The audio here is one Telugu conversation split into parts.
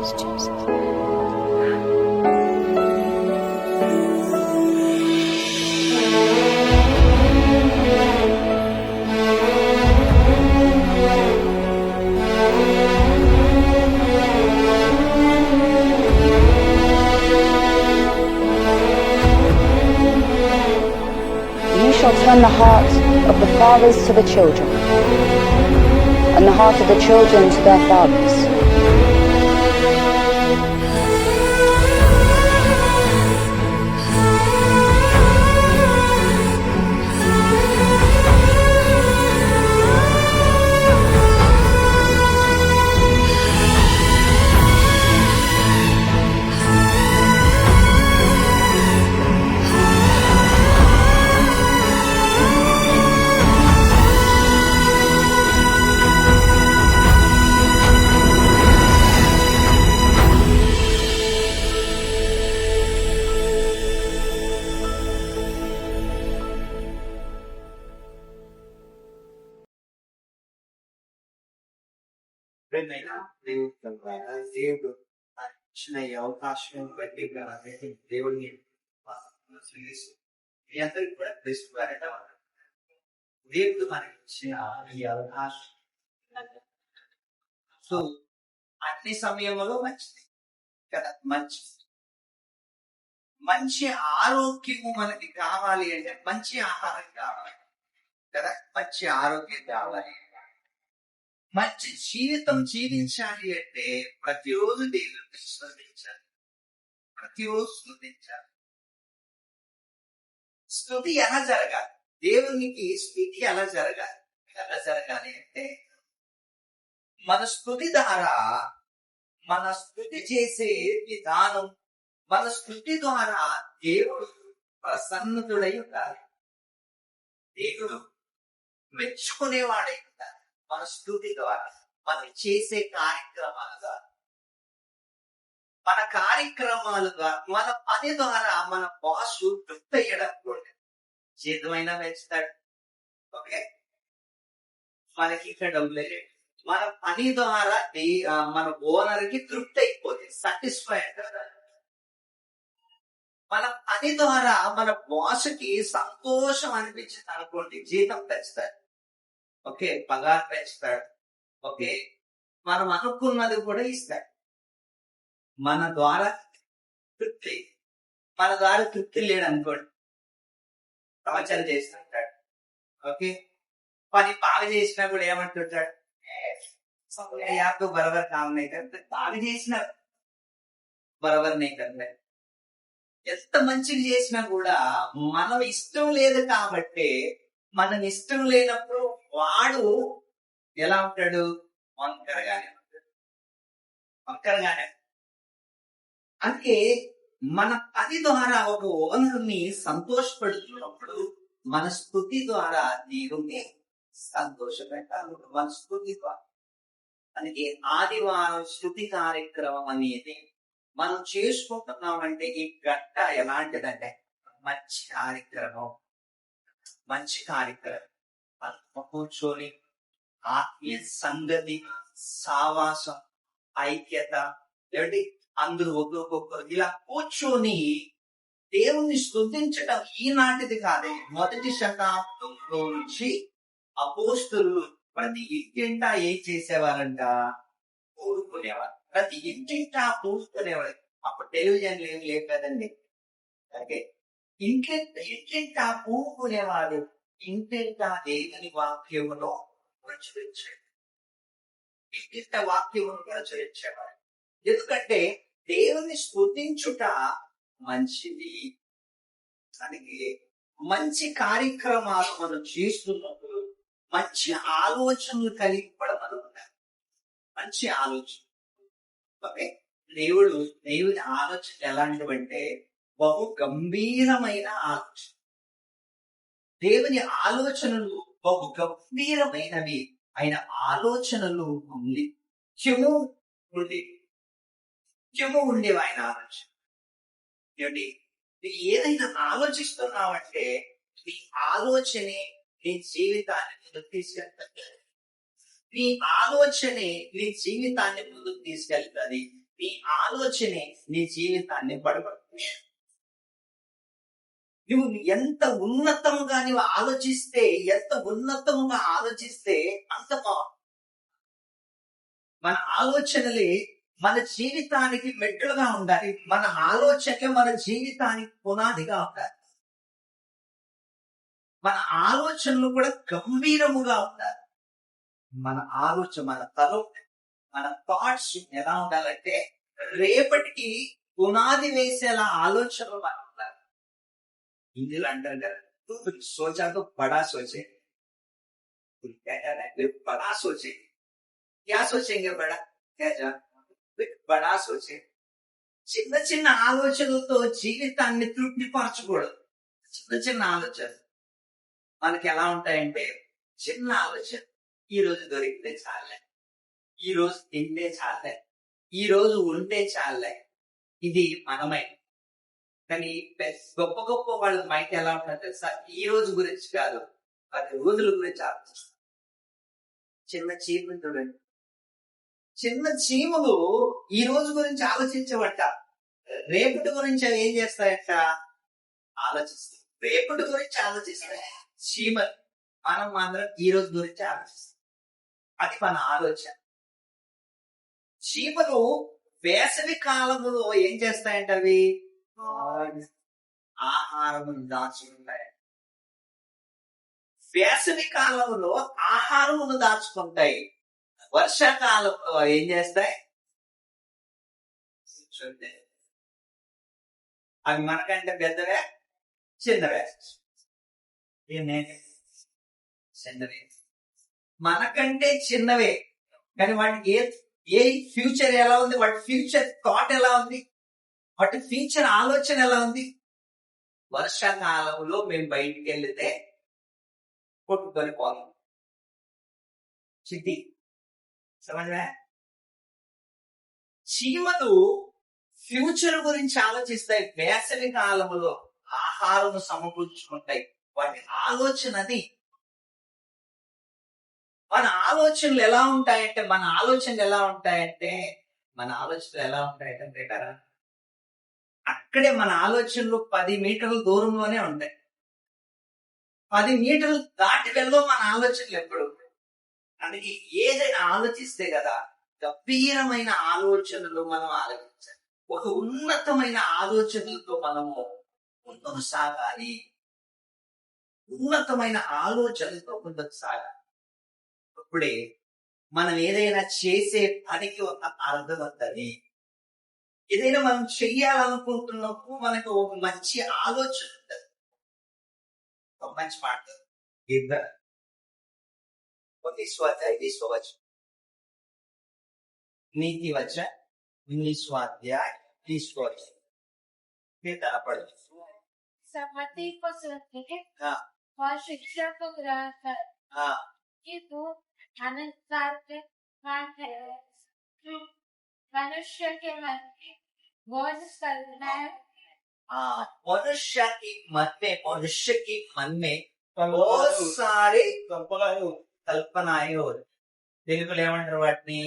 Turn the hearts of the fathers to the children, and the heart of the children to their fathers. ఎప్పుడైనా దేవుడు ఇచ్చిన ఈ అవకాశం బట్టి దేవుడిని మీ అందరికి కూడా తెలుసుకోవాలట. దేవుడు మనకి ఇచ్చిన ఈ అవకాశం సో అన్ని సమయంలో మంచిది కదా. మంచి ఆరోగ్యము మనకి కావాలి అంటే మంచి ఆహారం కావాలి కదా. మంచి ఆరోగ్యం కావాలి, మంచి జీవితం జీవించాలి అంటే ప్రతిరోజు దేవుడిని స్మరించాలి, ప్రతిరోజు స్తుతించాలి. స్తుతి ఎలా జరగాలి? దేవునికి స్తుతి ఎలా జరగాలి? ఎలా జరగాలి అంటే మన స్తుతి ద్వారా, మన స్తుతి చేసే విధానం, మన స్తుతి ద్వారా దేవుడు ప్రసన్నతుడై ఉండాలి, దేవుడు మెచ్చుకునేవాడై ఉండాలి. మన స్తుతి ద్వారా, మనం చేసే కార్యక్రమాలుగా, మన కార్యక్రమాలుగా, మన పని ద్వారా మన బాసు తృప్తి అయ్యడం కూడా జీతమైనా పెంచుతాడు. ఓకే, మనకి ఇక్కడ డబ్బులే, మన పని ద్వారా మన ఓనర్ కి తృప్తి అయిపోతుంది, సాటిస్ఫైడ్. మన పని ద్వారా మన బాసుకి సంతోషం అనిపించింది అనుకోండి, జీతం పెంచుతాడు. ఓకే, పగారు పెంచుతాడు. ఓకే, మనం అనుకున్నది కూడా ఇస్తాడు. మన ద్వారా తృప్తి, మన ద్వారా తృప్తి లేడు అనుకోండి, ప్రవచనం చేస్తుంటాడు. ఓకే, పని బాగా చేసినా కూడా ఏమంటుంటాడు, యాతో బరబర్ కామ్ నహీ కర్తే, బాగా చేసిన బరబర్ నహీ కర్తే. ఎంత మంచిగా చేసినా కూడా మనం ఇష్టం లేదు కాబట్టి, మనం ఇష్టం లేనప్పుడు వాడు ఎలా ఉంటాడు, వంకరగానే ఉంటాడు, వంకరగానే. అందుకే మన పని ద్వారా ఒక ఓనర్ని సంతోషపెడుతున్నప్పుడు మన స్తుతి ద్వారా దేవుణ్ణి సంతోషపెట్టాలి. మన స్తుతి ద్వారా. అందుకే ఆదివారం స్తుతి కార్యక్రమం అనేది మనం చేసుకుంటున్నామంటే ఈ గంట ఎలాంటిదంటే మంచి కార్యక్రమం, మంచి కార్యక్రమం. కూర్చొని ఆత్మీయ సంగతి, సావాసం, ఐక్యత, ఏమిటి అందరూ ఒక్కొక్కరు ఇలా కూర్చొని దేవుణ్ణి స్తుతించడం ఈనాటిది కాదే. మొదటి శతాబ్దంలో నుంచి అపోస్తులు ప్రతి ఇంటింటా ఏం చేసేవారంట, కూడుకునేవారు. ప్రతి ఇంటింటా కూడుకునేవారు. అప్పుడు టెలివిజన్ ఏం లేదు కదండి. ఓకే, ఇంటింటా కూడుకునేవారు. ఇంటింటా దేవుని వాక్యమును ప్రచురించాడు, ఇంటింట వాక్యమును ప్రచురించేవారు. ఎందుకంటే దేవుని స్తుతించుట మంచిది. దానికి మంచి కార్యక్రమాలు మనం చేస్తున్నప్పుడు మంచి ఆలోచనలు కలిగి పడమనుకుంటారు. మంచి ఆలోచన. ఓకే, దేవుని ఆలోచన ఎలాంటివంటే బహు గంభీరమైన ఆలోచన. దేవుని ఆలోచనలు బహు గంభీరమైనవి. ఆయన ఆలోచనలు నిత్యము ఉండేవి. ఆయన ఆలోచన ఏమిటి? ఏదైనా ఆలోచిస్తున్నావంటే నీ ఆలోచనే నీ జీవితాన్ని ముందుకు తీసుకెళ్తాది. నీ ఆలోచనే నీ జీవితాన్ని ముందుకు తీసుకెళ్తుంది. నీ ఆలోచనే నీ జీవితాన్ని పడగొడుతుంది. నువ్వు ఎంత ఉన్నతంగా నువ్వు ఆలోచిస్తే, ఎంత ఉన్నతంగా ఆలోచిస్తే అంత బాగుంది. మన ఆలోచనలే మన జీవితానికి మెట్టులుగా ఉండాలి. మన ఆలోచనలే మన జీవితానికి పునాదిగా ఉండాలి. మన ఆలోచనలు కూడా గంభీరముగా ఉండాలి. మన ఆలోచన, మన తలం, మన థాట్స్ ఎలా ఉండాలంటే రేపటికి పునాది వేసేలా ఆలోచనలు మనం ఉండాలి. ఇందులో అంటారు కదా, సోచాతో బడా సోచే, బడా సోచే, क्या सोचेंगे बड़ा, क्या బడా సోచే. చిన్న చిన్న ఆలోచనలతో జీవితాన్ని తృప్తిపరచకూడదు. చిన్న చిన్న ఆలోచన మనకి ఎలా ఉంటాయంటే, చిన్న ఆలోచన, ఈ రోజు దొరికితే చాలే, ఈ రోజు తింటే చాలే, ఈ రోజు ఉంటే చాలే, ఇది మనమే. కానీ గొప్ప గొప్ప వాళ్ళ మైండ్ ఎలా ఉంటుంది తెలుసా, ఈ రోజు గురించి కాదు, 10 రోజుల గురించి ఆలోచిస్తారు. చిన్న చీమలు చూడండి, చిన్న చీమలు ఈ రోజు గురించి ఆలోచించబట్ట, రేపటి గురించి అవి ఏం చేస్తాయంట, ఆలోచిస్తాయి. రేపటి గురించి ఆలోచిస్తాయి చీమలు. మనం మాత్రం ఈ రోజు గురించి ఆలోచిస్తాం. అది మన ఆలోచన. చీమలు వేసవి కాలంలో ఏం చేస్తాయంట, అవి ఆహారమును దాచుకుంటాయి. వేసవి కాలంలో ఆహారమును దాచుకుంటాయి. వర్షాకాలంలో ఏం చేస్తాయి, అవి మనకంటే పెద్దవే చిన్నవే, చిన్నవే మనకంటే చిన్నవే. కానీ వాటికి ఏ ఫ్యూచర్ ఎలా ఉంది, వాటి ఫ్యూచర్ థాట్ ఎలా ఉంది, వాటి ఫ్యూచర్ ఆలోచన ఎలా ఉంది. వర్షాకాలంలో మేము బయటికి వెళ్తే కొట్టుకొని పోతాం. చిట్టి సమజమే. చీమలు ఫ్యూచర్ గురించి ఆలోచిస్తాయి. వేసవి కాలంలో ఆహారం సమకూర్చుకుంటాయి. వాటి ఆలోచన అది. మన ఆలోచనలు ఎలా ఉంటాయంటే మన ఆలోచనలు ఎలా ఉంటాయంటే కదా, అక్కడే మన ఆలోచనలు 10 మీటర్ల దూరంలోనే ఉంటాయి. 10 మీటర్లు దాటి వెళ్ళో మన ఆలోచనలు ఎప్పుడు. అందుకే ఏదైనా ఆలోచిస్తే కదా, గంభీరమైన ఆలోచనలు మనం ఆలోచించాలి. ఒక ఉన్నతమైన ఆలోచనలతో మనము ముందుకు సాగాలి. ఉన్నతమైన ఆలోచనలతో ముందుకు సాగాలి. అప్పుడే మనం ఏదైనా చేసే పనికి ఒక అర్థం వస్తుంది. ఏదైనా మనం చెయ్యాలనుకుంటున్నప్పుడు మనకు ఒక మంచి ఆలోచన ఉంటుంది. ఒక మంచి మాట नीति वचन इंग्लिश स्वाध्याय 20 सहमति को सुनते हाँ और शिक्षा को ग्रहण कर हाँ कि तू अनुसार के है मनुष्य के मन में बोझ करना है। मनुष्य की मन में बहुत सारे కల్పనాయే తెలుగులో ఏమంటారు వాటిని,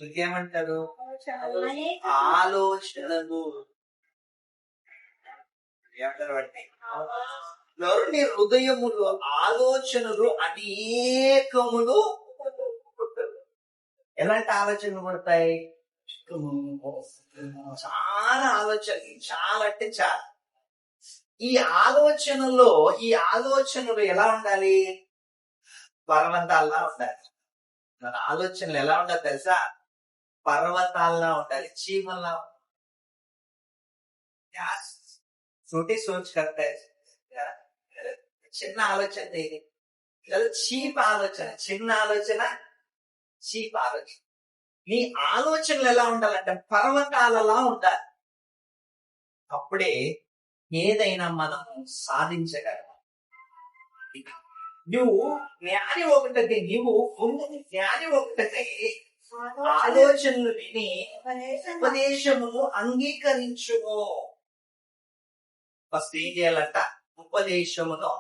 ఇంకేమంటారు, ఆలోచనలు ఏమంటారు వాటిని. నరుని హృదయములు ఆలోచనలు అనేకములు. ఎలాంటి ఆలోచనలు పడతాయి, చాలా ఆలోచనలు, చాలా అంటే చాలా. ఈ ఆలోచనలు ఎలా ఉండాలి, పర్వతాల్లా ఉండాలి. మన ఆలోచనలు ఎలా ఉండాలి తెలుసా, పర్వతాల్లా ఉండాలి, చీమల్లా. छोटी सोच करता है, చిన్న ఆలోచన చీప్ ఆలోచన, చిన్న ఆలోచన చీప్ ఆలోచన. నీ ఆలోచనలు ఎలా ఉండాలంటే పర్వతాలలా ఉండాలి. అప్పుడే ఏదైనా మనం సాధించగలం. నువ్వు జ్ఞాని ఒకటి, ఆలోచనలు విని ఉపదేశమును అంగీకరించుకో. ఫస్ట్ ఏం చేయాలంట, ఉపదేశమును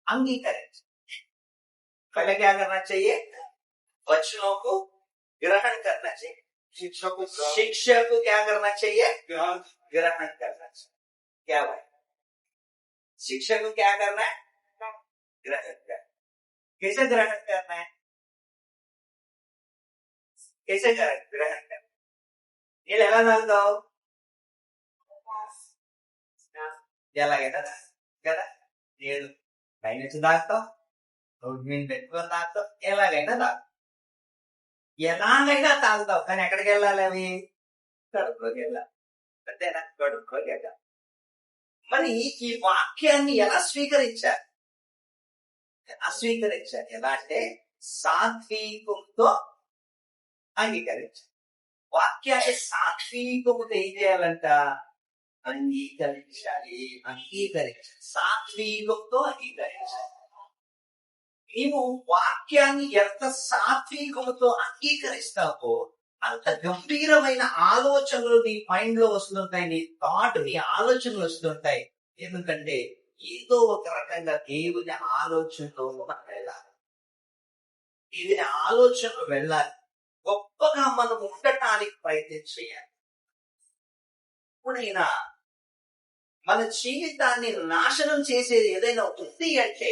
అంగీకరించు. पहले क्या करना चाहिए, वचनों को ग्रहण करना चाहिए। शिक्षा को क्या करना चाहिए? ग्रहण करना चाहिए। क्या भाई? शिक्षा को क्या करना है? ग्रहण करना। कैसे ग्रहण करना है? कैसे ग्रहण करना? నీళ్ళు ఎలా తాగుతావు? ఎలాగైనా కదా, నీళ్ళు పై నుంచి తాగుతావు, రోడ్డు మీద పెట్టుకొని తాగుతావు, ఎలాగైనా తాగుతావు. ఎలాగైనా తాగుతావు, కానీ ఎక్కడికి వెళ్ళాలి? అవి కడుపులోకి వెళ్ళాలి. అంతేనా? కడుపులోకి వెళ్ళాలి. మరి ఈ వాక్యాన్ని ఎలా స్వీకరించాలి? ఎలా అంటే సాత్వికంతో అంగీకరించాలి. వాక్యాన్ని సాత్వికముతో ఏం చేయాలంట? అంగీకరించాలి. సాత్వికంతో అంగీకరించాలి. నీవు వాక్యాన్ని ఎంత సాత్వికముతో అంగీకరిస్తావో అంత గంభీరమైన ఆలోచనలు నీ మైండ్ లో వస్తుంటాయి, నీ థాట్, నీ ఆలోచనలు వస్తుంటాయి. ఎందుకంటే ఏదో ఒక రకంగా దేవుని ఆలోచనలో మనం వెళ్ళాలి. దేవుని ఆలోచనలు వెళ్ళాలి. గొప్పగా మనం ఉండటానికి ప్రయత్నం చేయాలి. ఎప్పుడైనా మన జీవితాన్ని నాశనం చేసేది ఏదైనా ఉంది అంటే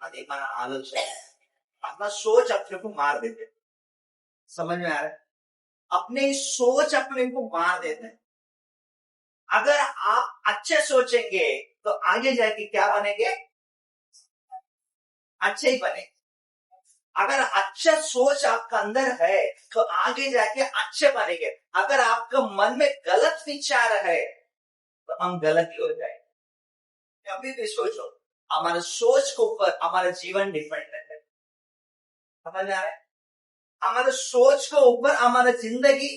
అది మన ఆలోచన. अपना सोच अपने को मार देते। समझ में आ रहा है? अपने सोच अपने को मार देते हैं। अगर आप अच्छे सोचेंगे तो आगे जाके क्या बनेंगे? अच्छे ही बने। अगर अच्छा सोच आपका अंदर है तो आगे जाके अच्छे बनेंगे। अगर आपका मन में गलत विचार है तो हम गलत ही हो जाएंगे। कभी भी सोचो, हमारे सोच के ऊपर हमारा जीवन डिपेंड है। समझ आ रहा है? हमारे सोच के ऊपर हमारा जिंदगी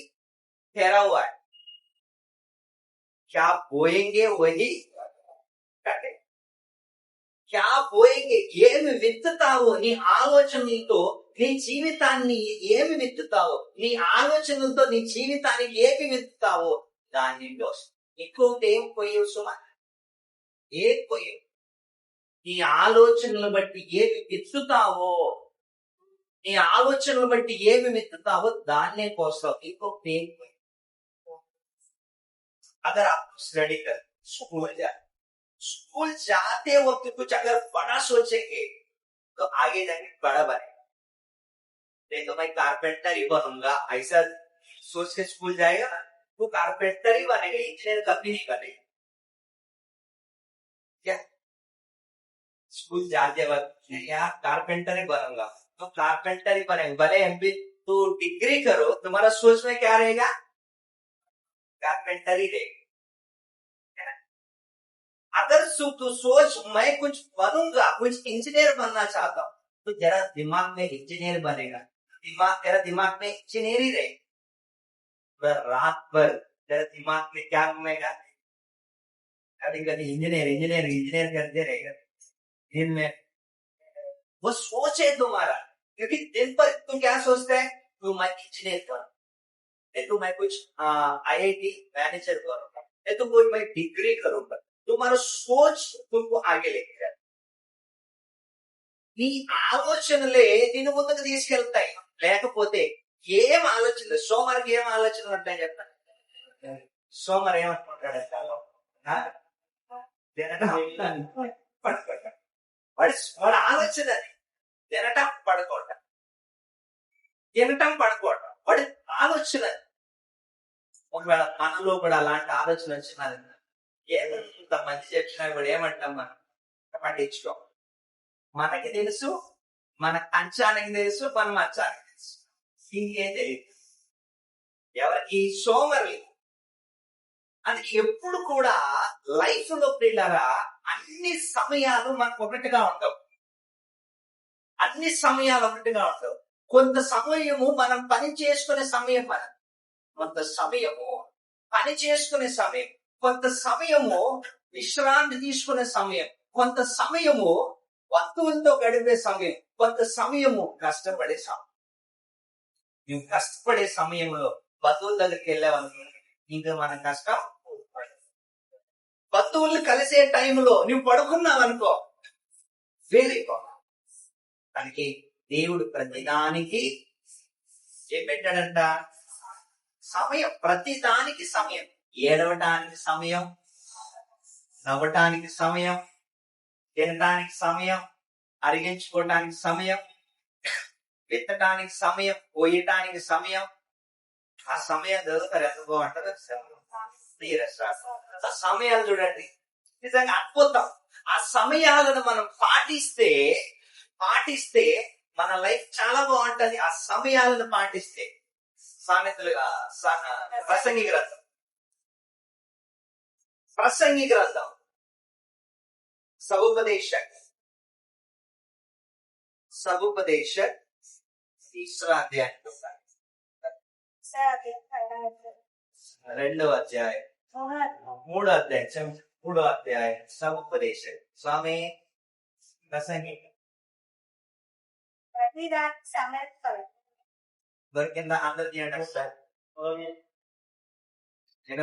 ठहरा हुआ है। क्या बोएंगे वही करेंगे। क्या పోయేంగే, ఏమి విత్తుతావో నీ ఆలోచనలతో నీ జీవితాన్ని ఏమి విత్తుతావో, నీ ఆలోచనలతో నీ జీవితానికి ఏమి విత్తుతావో దాన్ని ఇంకొకటి ఏం పోయేవు సుమా? ఏం పోయేవు? నీ ఆలోచనలు బట్టి ఏమి విత్తుతావో, నీ ఆలోచనలు బట్టి ఏమి విత్తుతావో దాన్నే కోస్తావు. ఇంకొకటి ఏం పోయేవు? अगर आप स्टडी कर स्कूल जाते वक्त कुछ अगर बड़ा सोचेंगे तो आगे जाके बड़ा बनेगा। नहीं तो मैं कारपेंटर ही बनूंगा ऐसा सोच के स्कूल जाएगा तो कारपेंटर ही बनेगा, इंजीनियर कभी नहीं बनेगा। क्या स्कूल जाते वक्त यार कारपेंटर ही बनूंगा तो कारपेंटर ही बनेगा। भले एमबी तो डिग्री करो, तुम्हारा सोच में क्या रहेगा? कारपेंटर ही रहेगा। अगर तू सोच मैं कुछ बनूंगा, कुछ इंजीनियर बनना चाहता हूं, तो जरा दिमाग में इंजीनियर बनेगा। तेरा दिमाग में इंजीनियर ही रहेगा। रात भर तेरा दिमाग में क्या घूमेगा? कभी कभी इंजीनियर करते रहेगा दिन में। वो सोच है तुम्हारा, क्योंकि दिन पर तुम क्या सोचते हैं? तू मैं इंजीनियर करूँ, तो मैं कुछ IIT मैनेजर करूंगा, तो कोई मैं डिग्री करूंगा। तुम्हारा सोच तुमको आगे लेके जाए। నీ ఆలోచనలే నిన్ను ముందుకు తీసుకెళ్తాయి. లేకపోతే ఏం ఆలోచనలు, సోమవారికి ఏం ఆలోచనలు ఉంటాయి చెప్తాను. సోమవారం ఏమనుకుంటాడు? వాడు ఆలోచన తినటం పడుకోవటం, వాడి ఆలోచన. ఒకవేళ మనలో కూడా అలాంటి ఆలోచన వచ్చినది, ఎంత మంచి చెప్పినా కూడా ఏమంటాం? మనం పట్టించుకో. మనకి తెలుసు, మన అంచానికి తెలుసు, మనం అంచానికి తెలుసు, ఇంకేం తెలియదు. ఎవరికి? సోమరి. అది ఎప్పుడు కూడా లైఫ్ లో పిల్లరా అన్ని సమయాలు మనకు ఒకటిగా ఉండవు. కొంత సమయము మనం పని చేసుకునే సమయం, కొంత సమయము పని చేసుకునే సమయం, కొంత సమయము విశ్రాంతి తీసుకునే సమయం, కొంత సమయము వస్తువులతో గడిపే సమయం, కొంత సమయము కష్టపడే సమయం. నువ్వు కష్టపడే సమయంలో బంధువుల దగ్గరికి వెళ్ళావనుకో, ఇంకా మన కష్టం. బంధువులు కలిసే టైంలో నువ్వు పడుకున్నావనుకో, వేరే దానికి దేవుడు ప్రతిదానికి ఏం పెట్టాడంట? సమయం. ప్రతిదానికి సమయం. ఏడవటానికి సమయం, నవ్వటానికి సమయం, తినడానికి సమయం, అరిగించుకోవడానికి సమయం, విత్తడానికి సమయం, పోయటానికి సమయం. ఆ సమయం దొరుకుతారు. ఎంత బాగుంటుంది ఆ సమయాలు చూడండి, నిజంగా అద్భుతం. ఆ సమయాలను మనం పాటిస్తే మన లైఫ్ చాలా బాగుంటది. ఆ సమయాలను పాటిస్తే. సామెతలు ప్రసంగి గ్రంథం సగుపదేశక్ తీసరా అధ్యాయం 2వ అధ్యాయం 3వ అధ్యాయం సగుపదేశక్. స్వామి ప్రసంగి ప్రతిదానికి సమయం కలదు. దొరికిందా? అందరు తీయండి సార్. వచ్చిన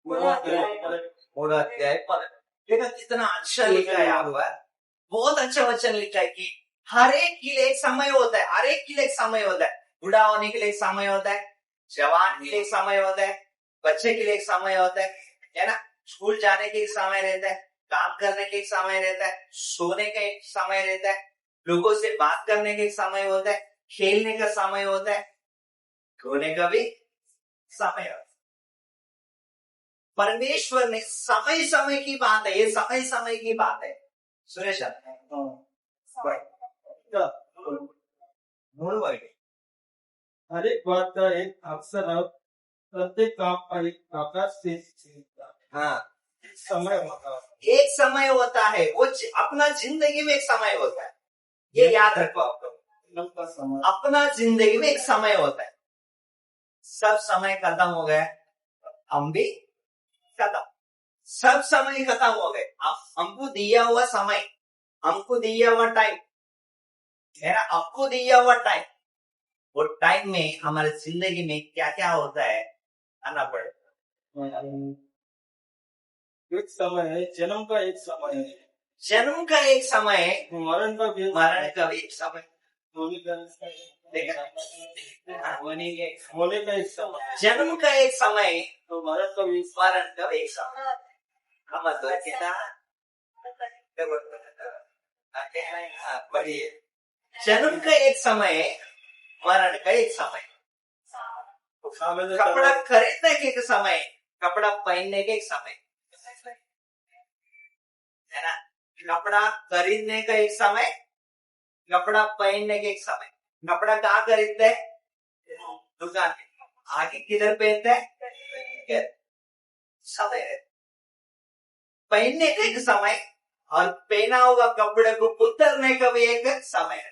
3వ अध्याय 10. लेकिन कितना अच्छा लिखा है यहाँ पर, बहुत अच्छा वचन लिखा है कि हर एक के लिए एक समय होता है. हर एक के लिए एक समय होता है. बूढ़ा होने के लिए एक समय होता है, जवान के लिए एक समय होता है, बच्चे के लिए एक समय होता है ना. स्कूल जाने के एक समय रहता है, काम करने के एक समय रहता है, सोने का एक समय रहता है, लोगों से बात करने का एक समय होता है, खेलने का समय होता है, खोने का भी समय होता है. परमेश्वर ने समय समय की बात है, ये समय समय की बात है. सुरेश हर एक बात का एक अवसर और प्रत्येक काम का एक प्रकार से हाँ समय होता है. एक समय होता है, वो अपना जिंदगी में एक समय होता है. ये याद रखो आपको, लंबा समय. अपना जिंदगी में एक समय होता है. सब समय खत्म हो गया, हम भी खत्म. सब समय खत्म हो गए. हमको दिया हुआ समय, हमको दिया हुआ टाइम है ना, आपको दिया हुआ टाइम, वो टाइम में हमारे जिंदगी में क्या क्या होता है आना पड़े. एक समय है, जन्म का एक समय है, जन्म का एक समय, मरण का भी मरण का भी एक समय, होने का एक समय, जन्म का एक समय, तो मरण का भी मरण का एक समय. हम दొరికిందా? बढ़िए. जन्म का एक समय, मरण का एक समय. कपड़ा खरीदने के एक समय, कपड़ा पहनने के एक समय है ना. कपड़ा खरीदने का एक समय, कपड़ा पहनने के एक समय. कपड़ा कहाँ खरीदते हैं? दुकान में. आगे किधर पहनते हैं? समय है. पहनने का एक समय और पहना हुआ कपड़े को उतरने का भी एक समय है.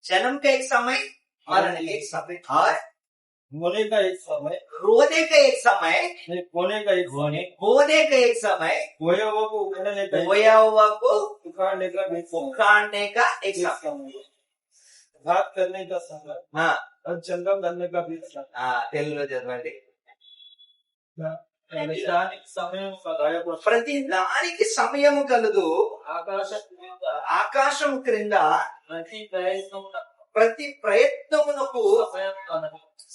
जन्म का एक समय, मरण का एक समय, और होने का एक समय, रोने का एक समय, होने का एक समय, होने का एक समय, खोया हुआ को उखाड़ने का खोया हुआ को उखाड़ने का भी समय, उखाड़ने का एक एक समय. समय, घात करने का समय हाँ और चंगम करने का भी समय. हाँ తెలుగులో చదవండి. ప్రతిదానికి సమయం సదాయకు ప్రతి దానికి సమయం కలదు, ఆకాశం క్రింద ప్రతి ప్రయత్నమునకు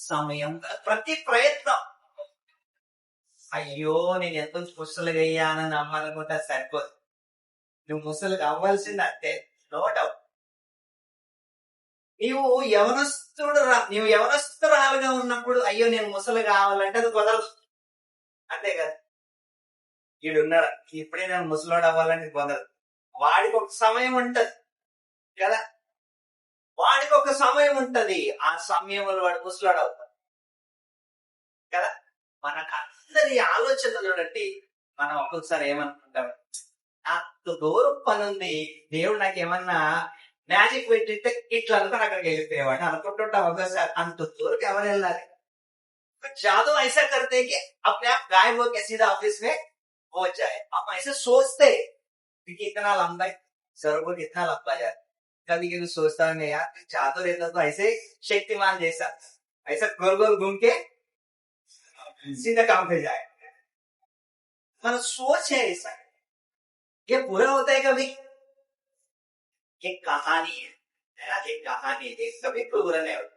సమయం. ప్రతి ప్రయత్నం, అయ్యో నేను ఎంత ముసలిగా అయ్యానని అమ్మాలనుకుంటా సరిపోదు. నువ్వు ముసలిగా అవ్వాల్సింది అంతే, నో డౌట్. నీవు యవనస్తురాలుగా ఉన్నప్పుడు అయ్యో నేను ముసలి కావాలంటే అది కుదరదు, అంతే కదా. ఈడున్నాడు, ఇప్పుడే నేను ముసలోడు అవ్వాలంటే కుదరదు. వాడికి ఒక సమయం ఉంటది కదా, వాడికి ఒక సమయం ఉంటది. ఆ సమయంలో వాడు ముసలోడు అవుతాడు కదా. మనకు అందరి ఆలోచనలు బట్టి మనం ఒక్కొక్కసారి ఏమనుకుంటాం, అంత దూరం పని ఉంది, దేవుడు నాకేమన్నా మ్యాజిక్ పెట్టితే ఇట్లా అనుకుని అక్కడికి వెళ్ళిపోయేవాడిని అనుకుంటుంటాం. ఒక్కోసారి అంత దూరం ఎవరు వెళ్ళాలి? जादू ऐसा करते कि अपने आप गायब हो के सीधा ऑफिस में हो जाए. हम ऐसे सोचते कि इतना लंबा है, सर्वर इतना लंबा है. कभी कभी सोचता हूँ यार, जादू रहता तो ऐसे शक्तिमान जैसा ऐसा गोल गोल घूम के सीधा काम पे जाए. मतलब सोच है ऐसा. ये पूरा होता है कभी? एक कहानी है ऐसी कहानी थी, कभी पूरा नहीं होता।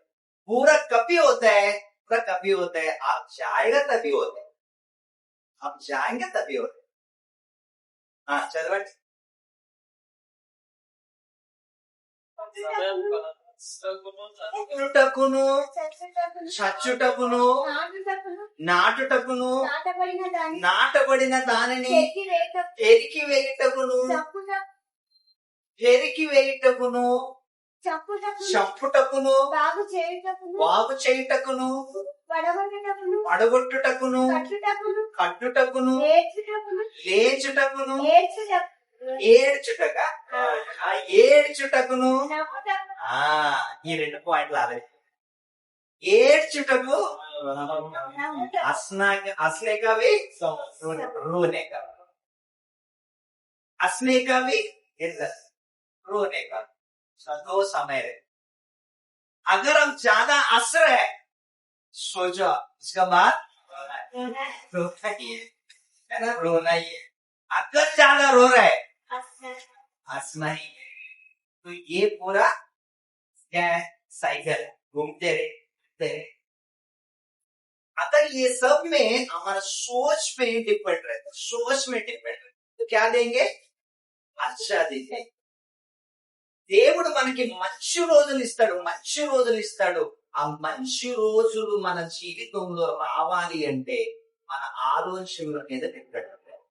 पूरा कभी होता है, पूरा कभी होता है, आप जाएगा तभी होता है, आप जाएंगे तभी होता है। हाँ चल बट పుట్టుటకును చచ్చుటకును నాటుటకును నాటబడిన దానిని పెరికి వేయుటకును చంపుటకును బాగు చేయుటకును పడగొట్టుటకును కట్టుటకును లేచుటకును ఏడ్చుటగా ఏడ్చుటకును ఈ 2 పాయింట్లు ఆధారి ఏడ్చుటకు असने का भी रोने का, हंसने का भी रोने का, दो समय है। अगर हम ज्यादा हंस रहे हैं सो जाओ, इसका बाद रोना ही है ना, रोना ही है। अगर ज्यादा रो रहे हैं हंसना ही है। तो ये पूरा क्या है, साइकिल घूमते रहे। अगर ये सब में हमारा सोच पे डिपेंड रहता, सोच में डिपेंड रहता, तो क्या देंगे, अच्छा देंगे। దేవుడు మనకి మంచి రోజులు ఇస్తాడు, ఆ మంచి రోజులు మన జీవితంలో రావాలి అంటే మన ఆలోచనల మీద డిపెండ్ అవుతాయి.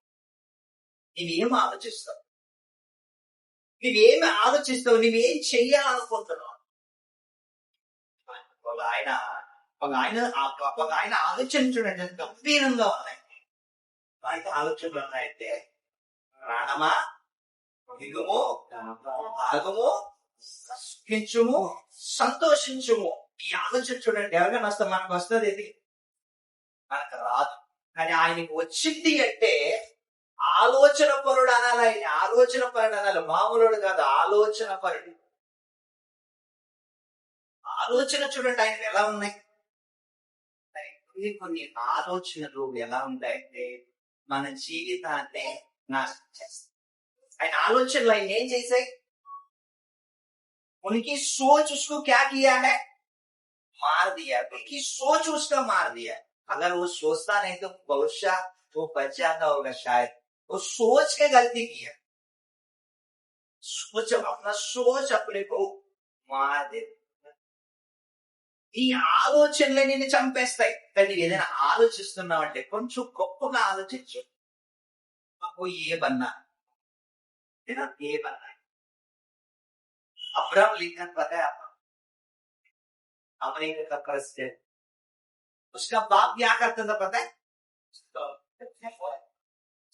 నువ్వేం ఆలోచిస్తావు, నువ్వేం చెయ్యాలనుకుంటున్నావు. ఒక ఆయన ఆలోచన చూడండి, గంభీరంగా ఉన్నాయి. ఆయన ఆలోచనలు ఉన్నాయంటే, ప్రాణమా దిగుము, ఆగము, సుఖించుము, సంతోషించుము. ఈ ఆలోచన చూడండి, ఎవరికైనా వస్తే మనకు వస్తుంది, ఇది మనకు రాదు. కానీ ఆయనకి వచ్చింది అంటే ఆలోచన పరుడు అనాలి. ఆయన ఆలోచన పరుడు అనాలి, మామూలుడు కాదు, ఆలోచన పరుడు. ఆలోచన చూడండి ఆయన ఎలా ఉన్నాయి. కొన్ని ఆలోచనలు ఎలా ఉంటాయంటే మన జీవితాన్ని నాశనం చేస్తాయి. ఆయన ఆలోచనలు ఆయన ఏం చేశాయి, उनकी सोच उसको क्या किया है, मार दिया। उनकी सोच उसका मार दिया। अगर वो सोचता नहीं तो भविष्य वो बच जाता होगा शायद। वो सोच के गलती किया, अपना सोच अपने को मार दे। ఈ ఆలోచనలే నిన్ను చంపేస్తాయి. కానీ ఏదైనా ఆలోచిస్తున్నావంటే కొంచెం గొప్పగా ఆలోచించు. आपको ये बनना है ना, ये बनना है। अब्राहम लिंकन पता है आपको, अमेरिका का प्रेसिडेंट, उसका बाप क्या करता था पता है,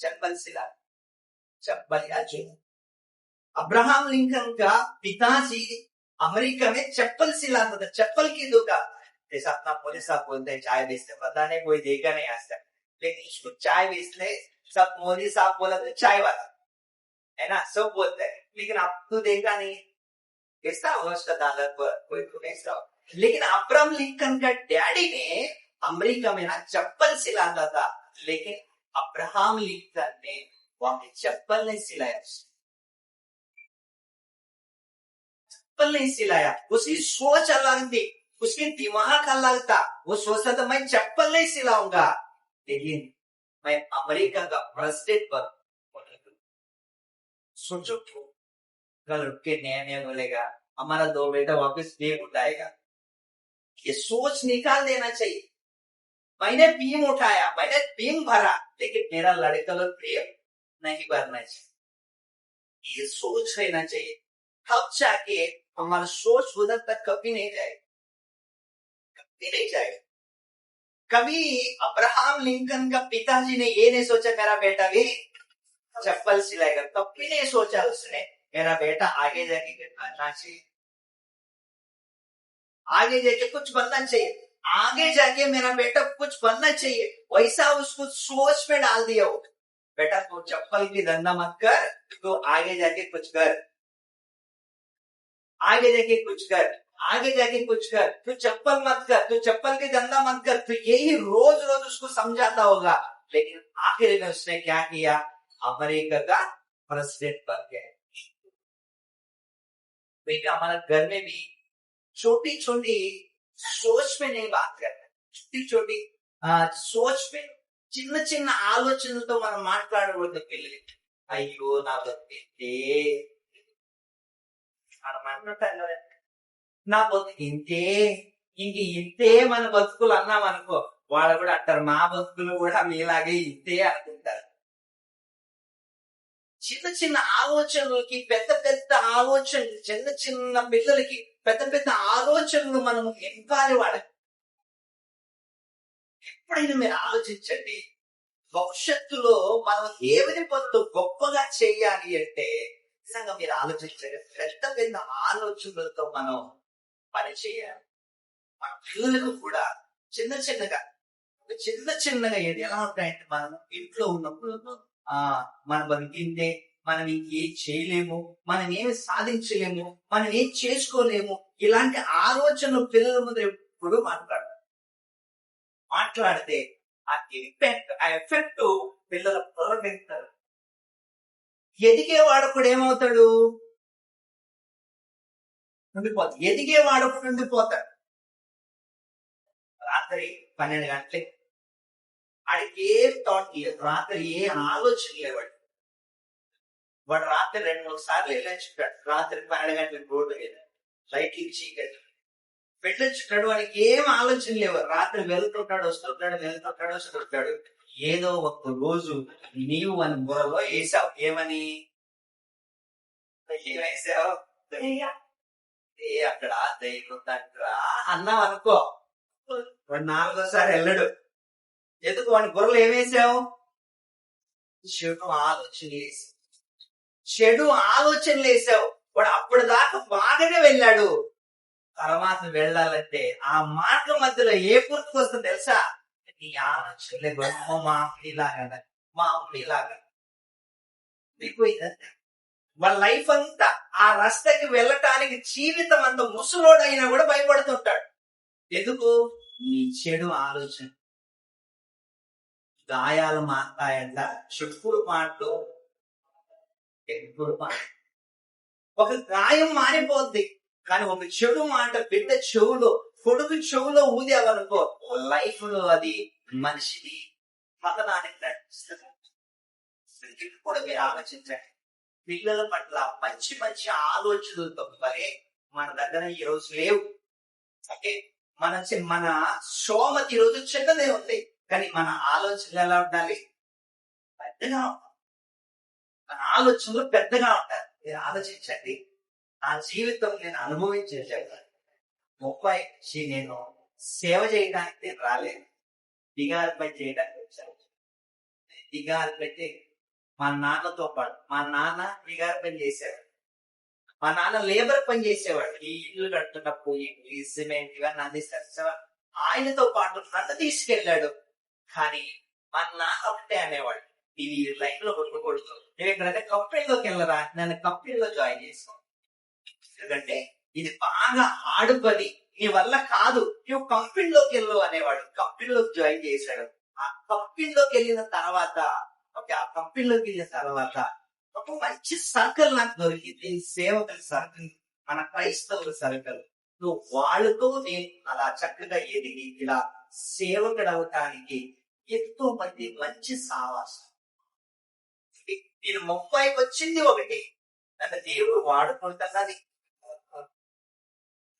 चप्पल या जूता। अब्राहम लिंकन का पिताजी अमेरिका में चप्पल सिलाता था, चप्पल की दुकान। जैसा अपना पुलिस साहब बोलते हैं चाय बेचते, पता नहीं कोई देखा नहीं आज तक, लेकिन उसको चाय बेचते सब मोदी साहब बोला तो चाय वाला है ना, सब बोलते हैं। लेकिन अब तो देखा नहीं कैसा उसका दादा पर कोई ऐसा। लेकिन अब्राहम लिंकन का डैडी ने अमेरिका में ना चप्पल सिलाता था, लेकिन अब्राहम लिंकन ने वहां चप्पल नहीं सिलाया, चप्पल नहीं सिलाया। उसकी सोच अलग थी, उसकी दिमाग अलग था। वो सोचता था मैं चप्पल नहीं सिलाऊंगा, लेकिन मैं अमेरिका का प्रेसिडेंट पर। सोचो कल उठ के नया बोलेगा हमारा 2 बेटा वापस बीम उठाएगा, ये सोच निकाल देना चाहिए। मैंने बीम उठाया, मैंने बीम भरा, लेकिन मेरा लड़का लोग प्रेम नहीं भरना चाहिए, ये सोच रहना चाहिए। तब जाके हमारा सोच उधर तक कभी नहीं जाएगा, कभी नहीं जाएगा। कभी अब्राहम लिंकन का पिताजी ने ये नहीं सोचा मेरा बेटा भी चप्पल सिलाएगा, कभी नहीं सोचा उसने मेरा बेटा आगे जाके बनना चाहिए, आगे जाके कुछ बनना चाहिए, आगे जाके मेरा बेटा कुछ बनना चाहिए। वैसा उसको सोच में डाल दिया हो, बेटा तू चप्पल की धंधा मत कर, तो आगे जाके कुछ कर, आगे जाके कुछ कर, आगे जाके कुछ कर, तू चप्पल मत कर, तू चप्पल की धंधा मत कर। तो यही रोज रोज उसको समझाता होगा, लेकिन आखिर में उसने क्या किया, अमेरिका का प्रेसिडेंट बन गया। बेटा हमारा घर में भी छोटी छोटी सोच में नहीं बात करते, छोटी छोटी सोच में చిన్న చిన్న ఆలోచనలతో మనం మాట్లాడకూడదు పిల్లలకి. అయ్యో నా బతికే నా బతుకు ఇంతే, ఇంతే మన బతుకులు అన్నాం అనుకో, వాళ్ళు కూడా అంటారు మా బతుకులు కూడా మీలాగే ఇంతే అనుకుంటారు. చిన్న చిన్న ఆలోచనలకి పెద్ద పెద్ద ఆలోచనలు, చిన్న చిన్న పిల్లలకి పెద్ద పెద్ద ఆలోచనలు మనము ఇవ్వాలి వాళ్ళకి. ఎప్పుడైనా మీరు ఆలోచించండి, భవిష్యత్తులో మనం ఏమిటి పొందు గొప్పగా చేయాలి అంటే నిజంగా మీరు ఆలోచించండి. పెద్ద పెద్ద ఆలోచనలతో మనం పని చేయాలి. మన పిల్లలకు కూడా చిన్న చిన్నగా ఏది ఎలా ఉంటాయంటే, మనం ఇంట్లో ఉన్నప్పుడు మన బతికిందే, మనం ఇంకేం చేయలేము, మనం ఏమి సాధించలేము, మనం ఏం చేసుకోలేము, ఇలాంటి ఆలోచనలు పిల్లల ముందు ఎప్పుడు మాట్లాడితే ఆ ఎఫెక్ట్ పిల్లల పొరబెడతారు. ఎదిగేవాడు కూడా ఏమవుతాడు, ఉండిపోతాడు. ఎదిగేవాడు కూడా ఉండిపోతాడు. రాత్రి 12 గంటలే వాడికి ఏ థాట్ లేదు, రాత్రి ఏ ఆలోచన లేవాడు. వాడు రాత్రి 2-3 సార్లు వెళ్ళొచ్చుంటాడు. రాత్రి 12 గంటలకు రోడ్డు మీద లైట్లు చీకటి వెళ్ళొచ్చుంటాడు. వాడికి ఏం ఆలోచన లేవు. రాత్రి వెళ్తుంటాడు, వస్తుంటాడు. ఏదో ఒక రోజు నీవు అని బుర్రలో వేసావు. ఏమని వేసావు? అక్కడ దైవం దగ్గర అన్నావు అనుకో, వాడు 4వ సారి వెళ్ళడు. ఎందుకు? వాడి బుర్రలో ఏమేసావు? చెడు ఆలోచనలు వేసావు. వాడు అప్పుడు దాకా బాగానే వెళ్ళాడు. తర్వాత వెళ్ళాలంటే ఆ మార్గం మధ్యలో ఏ గుర్తుకు వస్తుంది తెలుసా? నీ ఆలోచనలే మా అమ్మలాగా మీకు వాళ్ళ లైఫ్ అంతా ఆ రస్తకి వెళ్ళటానికి జీవితం అంతా ముసలోడైనా కూడా భయపడుతుంటాడు. ఎందుకు? నీ చెడు ఆలోచన. గాయాలు మారుతాయంట, చెప్పుడు మాటలు ఒక గాయం మారిపోద్ది, కానీ ఒక చెడు మాట బిడ్డ చెవులో, కొడుకు చెవులో ఊదేవనుకో, లైఫ్ లో అది మనిషిని పతనానికి నడిపిస్తుంది. కూడా మీరు ఆలోచించండి. పిల్లల పట్ల మంచి మంచి ఆలోచనలతో మరి మన దగ్గర ఈ రోజు లేవు. ఓకే, మన సోమతి ఈ రోజు చిన్నదే ఉంది, కానీ మన ఆలోచనలు ఎలా ఉండాలి? పెద్దగా ఉండాలి. మన ఆలోచనలు పెద్దగా ఉంటాయి. మీరు ఆలోచించండి. నా జీవితం నేను అనుభవించేసాను. 30 నుంచి నేను సేవ చేయడానికి నేను రాలేదు, దిగాలు పని చేయడానికి వచ్చాను. దిగాలు పెట్టి మా నాన్నతో పాటు, మా నాన్న దిగాలు పని చేసేవాడు, మా నాన్న లేబర్ పని చేసేవాడు. ఈ ఇల్లు కట్టుకున్నప్పుడు ఈ సిమెంట్ ఇవన్నీ అందిస్తారు. ఆయనతో పాటు నన్ను తీసుకెళ్ళాడు. కానీ మా నాన్న ఒకటే అనేవాడు, ఇది లైఫ్ లో కొట్టుకూడదు, నేను ఎక్కడైతే కంపెనీలోకి వెళ్ళరా, నన్ను కంపెనీలో జాయిన్ చేసాను. ఎందుకంటే ఇది బాగా హార్డ్ పని, నీ వల్ల కాదు, నువ్వు కంపెనీలోకి వెళ్ళు అనేవాడు. కంపెనీలోకి జాయిన్ చేశాడు. ఆ కంపెనీలోకి వెళ్ళిన తర్వాత ఒక మంచి సర్కిల్ నాకు దొరికింది, సేవకుల సర్కిల్, మన క్రైస్తవుల సర్కిల్. నువ్వు వాళ్ళతో నేను అలా చక్కగా ఎదిగి ఇలా సేవకుడు అవటానికి ఎంతో మంది మంచి సావాసం. నేను 30కి వచ్చింది ఒకటి, నన్ను దేవుడు వాడుకుంటున్నది.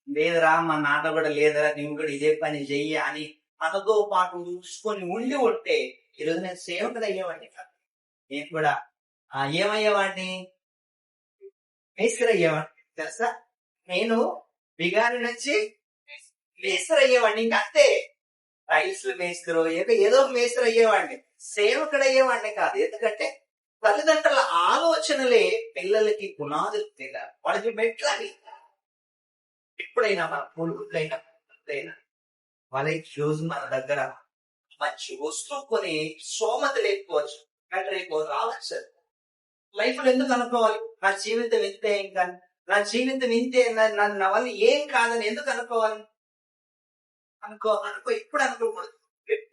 లేదురా మా నాన్న కూడా లేదురా, నువ్వు కూడా ఇదే పని చెయ్యి అని మనతో పాటు చూసుకొని ఉంటే ఈరోజు నేను సేవకుడు అయ్యేవాడిని కాదు. నేను కూడా ఏమయ్యేవాడిని? మేస్త్రి అయ్యేవాడిని. తెలుసా, నేను బిగారి నుంచి మేస్త్రి అయ్యేవాడిని. ఇంకా అంతే, రైల్స్ మేస్త్రో ఏదో మేస్త్రి అయ్యేవాడిని, సేవకుడు అయ్యేవాడిని కాదు. ఎందుకంటే తల్లిదండ్రుల ఆలోచనలే పిల్లలకి పునాదులు తేలాలి, వాళ్ళకి మెట్లాలి. ఎప్పుడైనా మన పూలుగుడ్లైనా వాళ్ళకి రోజు మన దగ్గర మంచి వస్తువు కొని సోమత లేకపోవచ్చు, కానీ రేపు రావచ్చు. లైఫ్ లో ఎందుకు అనుకోవాలి నా జీవితం ఇంతే, ఇంకా నా జీవితం ఇంతే, నా వల్ల ఏం కాదని ఎందుకు అనుకోవాలి? అనుకో ఇప్పుడు అనుకోకూడదు.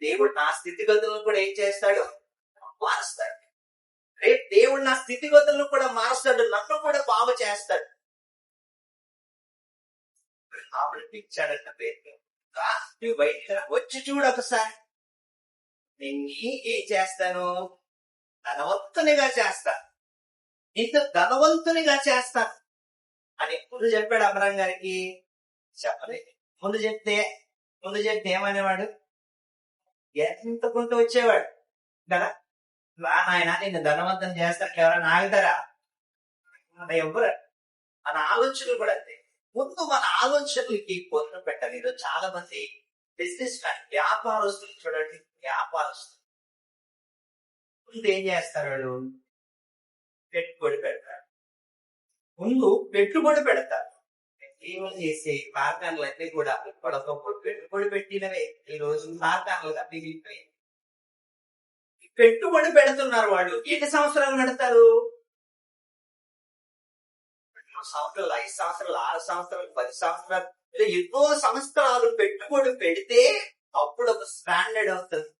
దేవుడు నా స్థితిగతులను కూడా ఏం చేస్తాడు? మారుస్తాడు. రేపు దేవుడు నా స్థితిగతులను కూడా మారుస్తాడు, నన్ను కూడా బాగు చేస్తాడు. ఆవిడ పిచ్చాడన్న పేరు నువ్వు బయట వచ్చి చూడు ఒకసారి. నేను ఏం చేస్తాను, ధనవంతునిగా చేస్తా, ఇంత ధనవంతునిగా చేస్తాను అని ఎప్పుడు చెప్పాడు అబ్రహం గారికి? చెప్పలేదు. ముందు చెప్తే ఏమనేవాడు? ఎంత కొంత వచ్చేవాడు కదా. నాయన నిన్ను ధనవంతం చేస్తాను ఎవరైనా ఆగుతారా? ఎవరు? మన ఆలోచనలు కూడా అంతే. ముందు మన ఆలోచనలకి పొందు పెట్టాలి. ఈరోజు చాలా మంది బిజినెస్ మ్యాన్, వ్యాపారస్తులు చూడండి, వ్యాపారస్తులు ముందు ఏం చేస్తారు? వాళ్ళు పెట్టుబడి పెడతారు. ముందు పెట్టుబడి పెడతారు. ఏమని చేసే కార్ఖానలన్నీ కూడా ఒకప్పుడు పెట్టుబడి పెట్టినవే ఈ రోజు కార్ఖానలుగా మిగిలిపోయి పెట్టుబడి పెడుతున్నారు. వాళ్ళు ఎన్ని సంవత్సరాలు పెడతారు? 2 సంవత్సరాలు, 5 సంవత్సరాలు, 6 సంవత్సరాలు, 10 సంవత్సరాలు, ఇలా ఎన్నో సంవత్సరాలు పెట్టుబడి పెడితే అప్పుడు ఒక స్టాండర్డ్ అవుతుంది.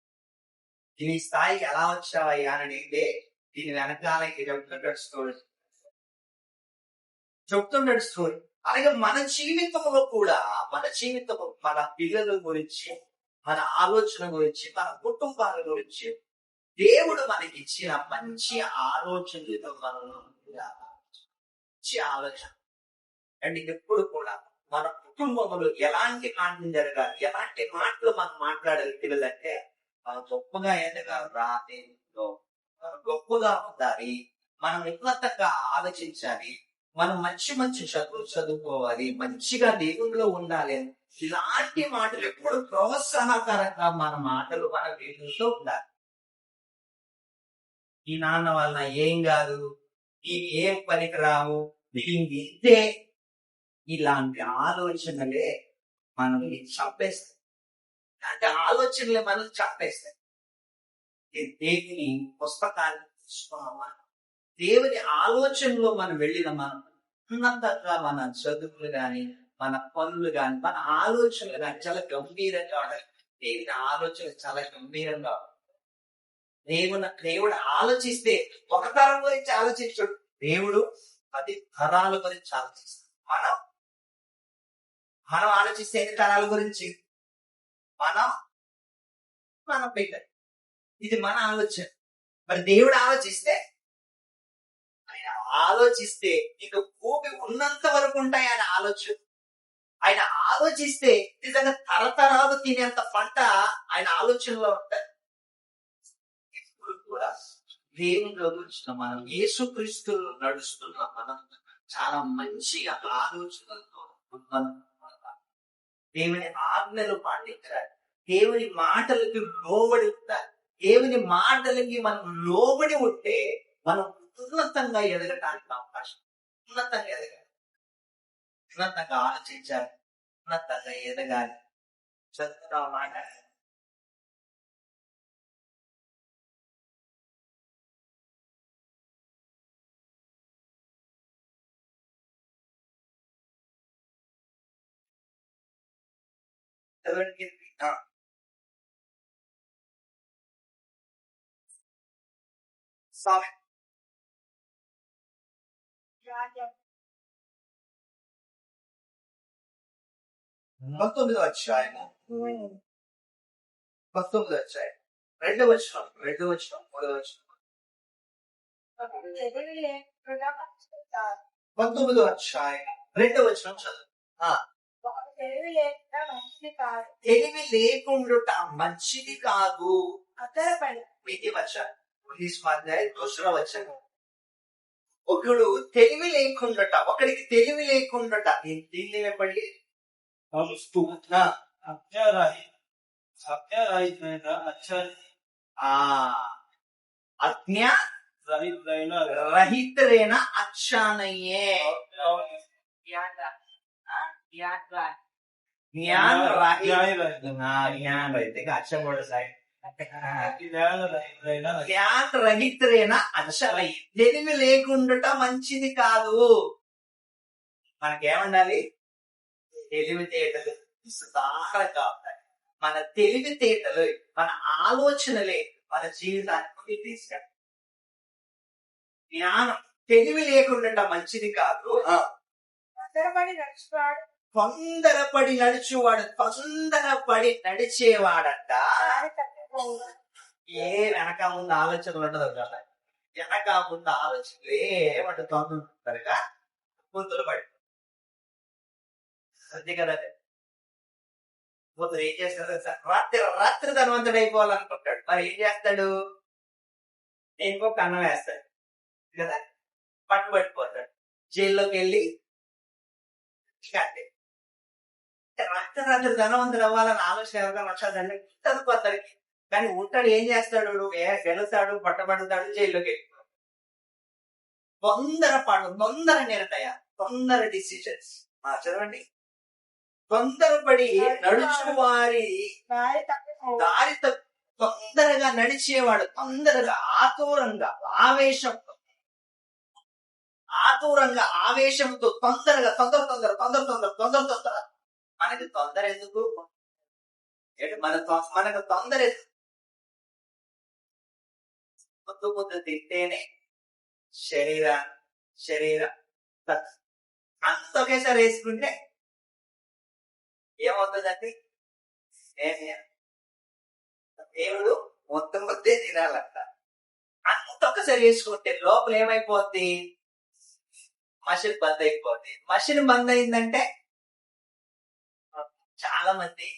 దీని స్థాయికి ఎలా వచ్చావయ్యా అని అడిగితే దీని వెనకాలకి చెప్తున్నాడు స్టోరీ. అలాగే మన జీవితంలో కూడా మన పిల్లల గురించి, మన ఆలోచన గురించి, మన కుటుంబాల గురించి దేవుడు మనకి ఇచ్చిన మంచి ఆలోచనలతో మంచి ఆలోచన. అండ్ ఎప్పుడు కూడా మన కుటుంబంలో ఎలాంటి మాటలు జరగాలి, ఎలాంటి మాటలు మనం మాట్లాడాలి పిల్లలంటే, మనం గొప్పగా ఎదగాలి రా, మనం గొప్పగా ఉండాలి, మనం ఉన్నతంగా ఆలోచించాలి, మనం మంచి చదువుకోవాలి, మంచిగా దేవునిలో ఉండాలి. ఇలాంటి మాటలు ఎప్పుడు ప్రోత్సాహకరంగా మన మాటలు మన వీళ్ళతో ఉండాలి. ఈ నాన్న వలన ఏం కాదు, నీకు ఏం పనికి రావు, ఇంతే, ఇలాంటి ఆలోచనలే మనల్ని చంపేస్తాయి. ఇలాంటి ఆలోచనలే మనల్ని చంపేస్తాయి. దేవుని పుస్తకాన్ని తీసుకోవాలి. దేవుని ఆలోచనలో మనం వెళ్ళిన మనం ఉన్నతంగా మన చదువులు గాని, మన పనులు గాని, మన ఆలోచనలు గాని చాలా గంభీరంగా ఉండాలి. దేవుని ఆలోచన చాలా గంభీరంగా దేవుడు ఆలోచిస్తే ఒక తరం గురించి ఆలోచించాడు, దేవుడు 10 తరాల గురించి ఆలోచిస్తాడు. మనం ఆలోచిస్తే 5 తరాల గురించి, మన పిల్లలు, ఇది మన ఆలోచన. మరి దేవుడు ఆలోచిస్తే ఇక భూమి ఉన్నంత వరకు ఉంటాయి ఆయన ఆలోచన. ఆయన ఆలోచిస్తే నిజంగా తరతరాలు తినేంత పంట ఆయన ఆలోచనలో ఉంటాయి. ఇప్పుడు కూడా దేవునిలో వచ్చిన మనం, యేసుక్రీస్తు నడుస్తున్న మనం చాలా మంచిగా ఆలోచనలతో దేవుని ఆజ్ఞలు పాటించాలి, దేవుని మాటలకి లోబడి ఉంటారు. దేవుని మాటలకి మనం లోబడి ఉంటే మనం ఉన్నతంగా ఎదగటానికి అవకాశం, ఉన్నతంగా ఎదగాలి, ఉన్నతంగా ఆలోచించాలి, ఉన్నతంగా ఎదగాలి. చదువుతా మాట సామె 19వ అధ్యాయము 19వ అధ్యాయం 2వ వచనం 3వ వచనం 19వ అధ్యాయం 2వ వచనం చదువు. తెలివి లేకుండా మంచిది కాదు. ఇది వచనం. ఒకడు తెలివి లేకుండాట, ఒకడికి తెలివి లేకుండాట, దీన్ని పడి అజ్ఞా రహితరైన అచ్చానయ్యే జ్ఞాన రహిత అచ్చం కూడా సాయి జ్ఞాన రహితరైన అక్షరయ్య. తెలివి లేకుండా మంచిది కాదు. మనకేమండాలి? తెలివితేటలు విస్తారంగా ఉంటాయి. మన తెలివితేటలు, మన ఆలోచనలే మన జీవితానికి తీసుకెళ్ళాలి. జ్ఞానం, తెలివి లేకుండా మంచిది కాదు. తొందరపడి నడిచేవాడంట ఏ వెనక ముందు ఆలోచనలు ఉండదు కదా. వెనక ముందు ఆలోచనలు ఏమంటే తొందరగా ముందులు పడి అంతే కదండి. ముందు ఏం చేస్తాడు సార్, రాత్రి ధనవంతుడు అయిపోవాలనుకుంటాడు. మరి ఏం చేస్తాడు, ఇంకొక అన్నం వేస్తాడు కదా, పట్టుబడిపోతాడు, జైల్లోకి వెళ్ళి రాత్రి ధనవంతుడు అవ్వాలని ఆలోచన ఎవరికైనా వచ్చాదండి ఉంటుంది కొందరికి. కానీ ఉంటాడు, ఏం చేస్తాడు, వెళతాడు, పట్టబడతాడు, జైల్లోకి వెళ్ళిపోతాడు. తొందర నిర్ణయ, తొందర డిసిషన్స్. చదవండి, తొందరపడి నడుచు వారి దారి తొందరగా నడిచేవాడు, తొందరగా ఆవేశంతో తొందర. మనకి తొందర ఎందుకు? మనకు తొందర ముద్దు తింటేనే శరీరం అంత ఒకేసారి వేసుకుంటే ఏమవుతుందండి? దేవుడు మొత్తం ముద్దే తినాలంట. అంత ఒక్కసారి వేసుకుంటే లోపల ఏమైపోద్ది? మషిన్ బంద్ అయిపోద్ది. మషిన్ బంద్ అయిందంటే చాలా మంది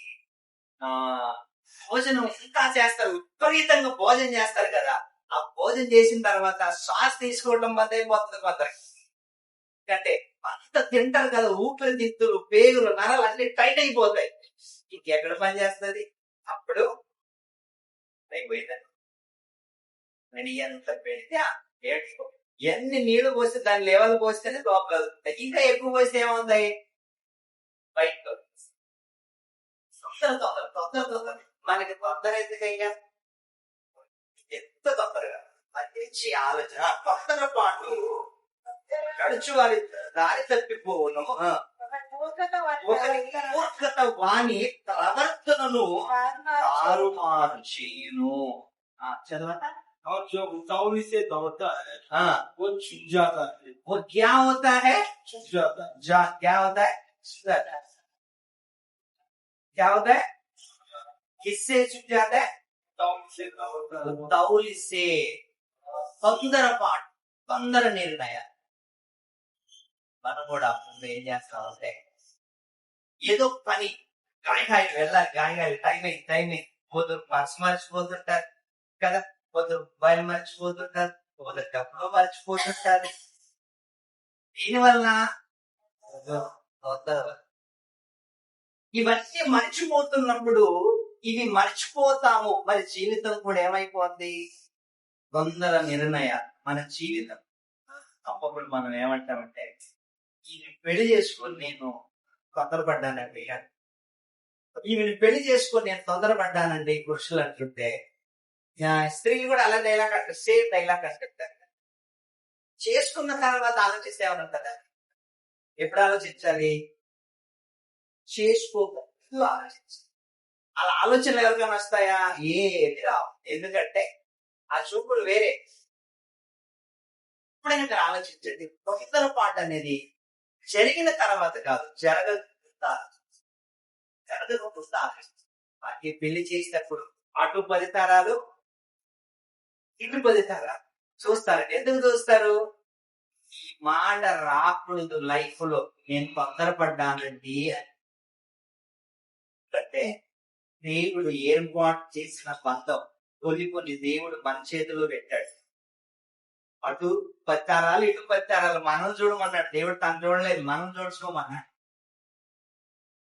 భోజనం ఇంకా చేస్తారు, విపరీతంగా భోజనం చేస్తారు కదా. ఆ భోజనం చేసిన తర్వాత శ్వాస తీసుకోవడం బంద్ అయిపోతుంది కొందరికి. ఎందుకంటే అంత తింటారు కదా, ఊపిరితిత్తులు, పేగులు, నరాలు అన్ని టైట్ అయిపోతాయి. ఇంకెక్కడ పని చేస్తుంది? అప్పుడు అయిపోయిందని ఎంత పెడితే ఎన్ని నీళ్లు పోస్తే దాని లెవెల్ పోస్తేనే లోపల, ఇంకా ఎక్కువ పోస్తే ఏమవుతాయి? బయటకు తొందర. మనకి తొందర ఎందుకయ్యా? ఎంత తొందరగా మంచి ఆలోచన, తొందరపాటు గడుచు వారి దారి తప్పిపోవును. మూర్ఖత వాణి ప్రవర్తనను తారుమారు చేయును. చదవతా और जो उतावली से दौड़ता है वो छूट जाता है। वो क्या होता है? छूट जाता है। क्या होता है? क्या होता है? किससे छूट जाता है? उतावली से, తొందర నిర్ణయ. మనం కూడా ముందు ఏం చేస్తామంటే ఏదో పని గాయగాయలు వెళ్ళాలి, గాయగాయలు టైం అయింది పొద్దురు పర్స్ మర్చిపోతుంటారు కదా, పొద్దురు మొబైల్ మర్చిపోతుంటారు, పొద్దురు డబ్బులు మర్చిపోతుంటారు. దీనివల్ల ఇవన్నీ మర్చిపోతున్నప్పుడు ఇవి మర్చిపోతాము, మరి జీవితం కూడా ఏమైపోద్ది? తొందర నిర్ణయ మన జీవితం. అప్పుడు మనం ఏమంటామంటే ఈమె పెళ్లి చేసుకొని నేను తొందరపడ్డానండి, ఈమెను పెళ్లి చేసుకొని నేను తొందరపడ్డానండి పురుషులు అంటుంటే, స్త్రీలు కూడా అలా డైలాగ్ అంటారు, సేమ్ డైలాగ్ అంటుంటారు. చేసుకున్న తర్వాత ఆలోచిస్తే ఏమనుంటుందా? ఎప్పుడు ఆలోచించాలి? చేసుకోకుండా ఆలోచించాలి. అలా ఆలోచనలు ఎవరికైనా వస్తాయా? ఏది రావు. ఎందుకంటే ఆ చూపులు వేరే. ఎప్పుడైనా మీరు ఆలోచించండి, తొందరపాటు అనేది జరిగిన తర్వాత కాదు, జరగకుండా ఆలోచించాలి. పెళ్లి చేసినప్పుడు అటు 10 తరాలు ఇటు 10 తరాలు చూస్తారండి. ఎందుకు చూస్తారు? ఈ మాట రాకూడదు లైఫ్ లో, నేను తొందరపడ్డానండి అని. అంటే దేవుడు ఏర్పాటు చేసిన బంధం కొన్ని దేవుడు మన చేతిలో పెట్టాడు. అటు 10 తరాలు ఇటు 10 తరాలు మనం చూడమన్నాడు. దేవుడు తను చూడలేదు, మనం చూసుకోమన్నాడు.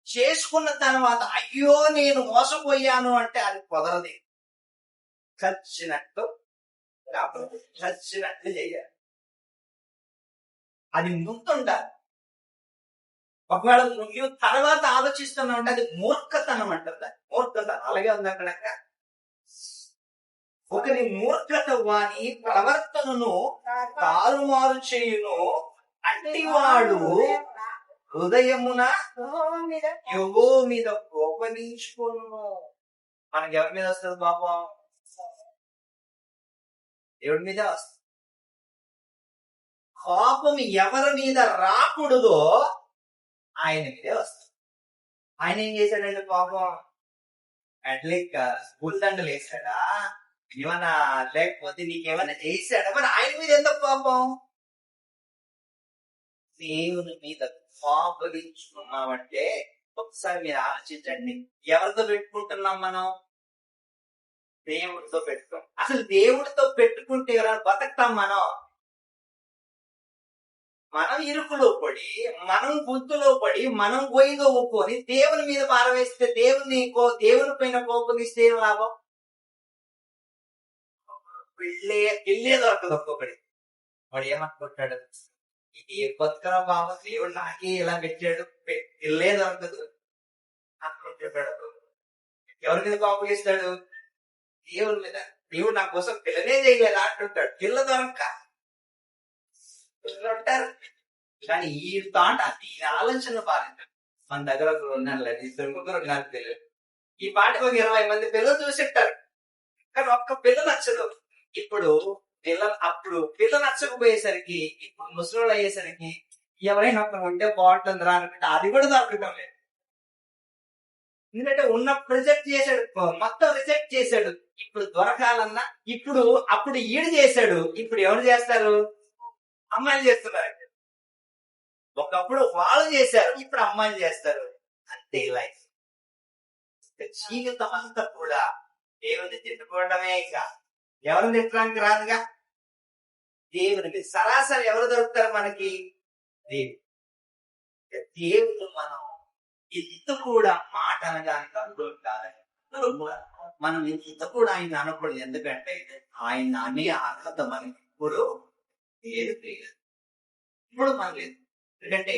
చేసుకున్న తర్వాత అయ్యో నేను మోసపోయాను అంటే అది కుదరదు. చచ్చినట్టు చెయ్యాలి. అది ముందుండాలి. ఒకవేళ నువ్వు తర్వాత ఆలోచిస్తున్నావు అంటే అది మూర్ఖతనం అంటారు. మూర్ఖతనం అలాగే ఉంది అక్కడ. ఒకరి మూర్ఖత వాని ప్రవర్తనను తారుమారు చేయును, అట్టివాడు హృదయమున ఎవో మీద కోపగించుకును. మనకి ఎవరి మీద వస్తుంది పాపం? దేవుడి మీద వస్తుంది. కోపం ఎవరి మీద రాకూడదో ఆయన మీదే వస్తుంది. ఆయన ఏం చేశాడంటే పాపం అట్లీక్ స్కూల్ దండలు వేసాడా ఏమన్నా, లేకపోతే నీకేమన్నా చేశాడా? మరి ఆయన మీద ఎంత పాపం? దేవుని మీద కోపగించుకున్నామంటే ఒకసారి మీరు ఆలోచించండి, ఎవరితో పెట్టుకుంటున్నాం మనం? దేవుడితో పెట్టుకోం. అసలు దేవుడితో పెట్టుకుంటే ఎవరైనా బతకతాం మనం? మనం ఇరుకులో పడి, మనం గుంతులో పడి, మనం గొయ్యిలో ఒప్పుకొని దేవుని మీద పారవేస్తే దేవుని పైన కోపగిస్తే ఏం లాభం? పెళ్ళే దొరకదు ఒక్కొక్కడి. వాడు ఏమనుకుంటాడు, ఇది బతుకరా బాబా, దేవుడు నాకే ఇలా పెట్టాడు, పెళ్ళే దొరకదు అనుకుంటాడు. ఎవరి మీద కోపగిస్తాడు? దేవుని మీద. దేవుడు నా కోసం పిల్లనే చేయలేదు అంటుంటాడు. పిల్ల దొరక ఉంటారు. కానీ ఈ థాట్, ఈ ఆలోచన పాలించారు. మన దగ్గర ఒకరు ఉన్నారులేదు, ఇద్దరు ముగ్గురు నాకు తెలియదు. ఈ పాటకు 20 మంది పిల్లలు చూసింటారు, కానీ ఒక్క పిల్ల నచ్చదు. ఇప్పుడు అప్పుడు పిల్ల నచ్చకపోయేసరికి, ఇప్పుడు ముసలోళ్ళు అయ్యేసరికి ఎవరైనా ఒకరు ఉంటే బాగుంటుంది రా అనుకుంటే అది కూడా దొరకడం లేదు. ఎందుకంటే రిజెక్ట్ చేశాడు, మొత్తం రిజెక్ట్ చేశాడు. ఇప్పుడు దొరకాలన్నా అప్పుడు ఈడు చేశాడు, ఇప్పుడు ఎవరు చేస్తారు? అమ్మాయిలు చేస్తున్నారు. ఒకప్పుడు వాళ్ళు చేశారు, ఇప్పుడు అమ్మాయిలు చేస్తారు. అంతే లైఫ్. జీవితం అంతా కూడా దేవుని తిట్టుకోవడమే. ఇక ఎవరిని తిట్టడానికి రాదుగా. దేవునికి సరాసరి ఎవరు దొరుకుతారు మనకి? దేవుడు మనం ఇంత కూడా మాట అనడానికి అనుకుంటారు. మనం ఇంత కూడా ఆయన అనకూడదు. ఎందుకంటే ఆయన అనే అర్హత మనకి ఇప్పుడు మనం లేదు. ఎందుకంటే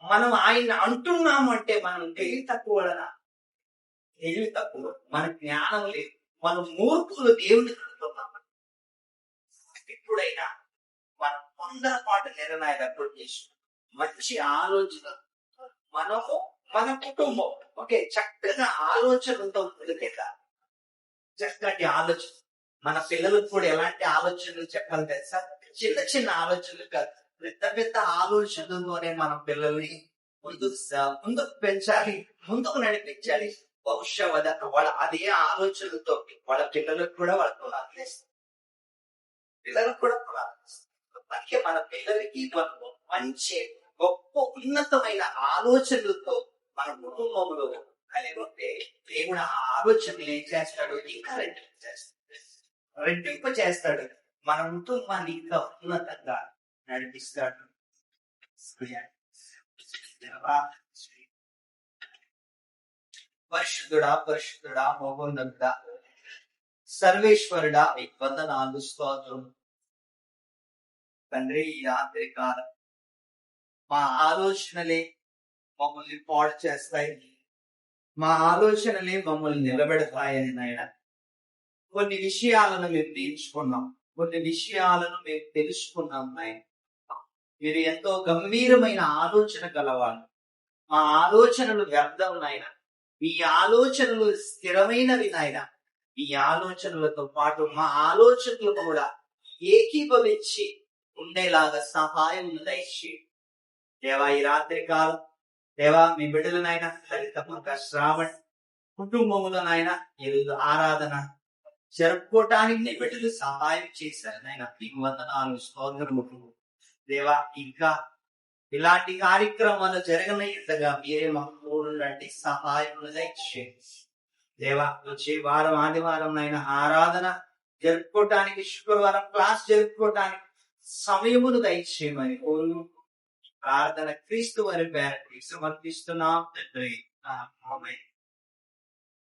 మనం ఆయన అంటున్నాము అంటే మనం తెలివి తక్కువ, మన జ్ఞానం లేదు, మనం మూర్ఖులు దేవుని అంటున్నాం. ఎప్పుడైనా మనం 100% నిర్ణయాలు చేసి మంచి ఆలోచన, మనము మన కుటుంబం ఓకే చక్కగా ఆలోచనలతో ముందుకెళ్ళాలి. చక్కటి ఆలోచన. మన పిల్లలకు కూడా ఎలాంటి ఆలోచనలు చెప్పాలి తెలుసా? చిన్న చిన్న ఆలోచనలు కాదు, పెద్ద పెద్ద ఆలోచనలతోనే మన పిల్లల్ని ముందుకు పెంచాలి, ముందుకు నడిపించాలి. బహుశా వాళ్ళ అదే ఆలోచనలతో వాళ్ళ పిల్లలకు కూడా వాళ్ళతో ఆలోచిస్తారు, పిల్లలకు కూడా అందుకే మన పిల్లలకి మనకు మంచి గొప్ప ఉన్నతమైన ఆలోచనలతో మన కుటుంబంలో కలిగితే దేవుడు ఆ ఆలోచనలు ఏం చేస్తాడు? ఇంకా రెట్టింపు చేస్తాడు. మన కుటుంబాన్ని ఇంకా ఉన్నతంగా నడిపిస్తాడు. పరిశుద్ధుడా పరిశుద్ధుడా మోహోన్నతుడా సర్వేశ్వరుడా మీకు వందనాలు స్తోత్రం తండ్రి. ఈ రాత్రి కాలం మా ఆలోచనలే మమ్మల్ని పాడు చేస్తాయి, మా ఆలోచనలే మమ్మల్ని నిలబెడతాయని నాయన. కొన్ని విషయాలను మేము నేర్చుకున్నాం, కొన్ని విషయాలను మేము తెలుసుకున్నాం నాయన. మీరు ఎంతో గంభీరమైన ఆలోచన గలవాళ్ళు. మా ఆలోచనలు వ్యర్థం నాయన, మీ ఆలోచనలు స్థిరమైనవి నాయన. ఈ ఆలోచనలతో పాటు మా ఆలోచనలు కూడా ఏకీభవించి ఉండేలాగా సహాయం దయచేయండి దేవా. ఈ రాత్రి కాలం దేవా మీ బిడ్డలనైనా లలితముగా శ్రావణ్ కుటుంబములో నాయన ఈరోజు ఆరాధన జరుపుకోవటానికి నీ బిడ్డలు సహాయం చేశారు నాయన. మీకు వందనాలు స్తోత్రములు దేవా. ఇంకా ఇలాంటి కార్యక్రమాలు జరగనట్టుగా మీరే మాకు సహాయం దయచేయండి దేవా. వచ్చే వారం ఆదివారం అయినా ఆరాధన జరుపుకోవటానికి, శుక్రవారం క్లాస్ జరుపుకోవటానికి సమయమును దయచేయమని కోరు ప్రార్థన క్రీస్తు వారి పేరు సమర్పిస్తున్నాం.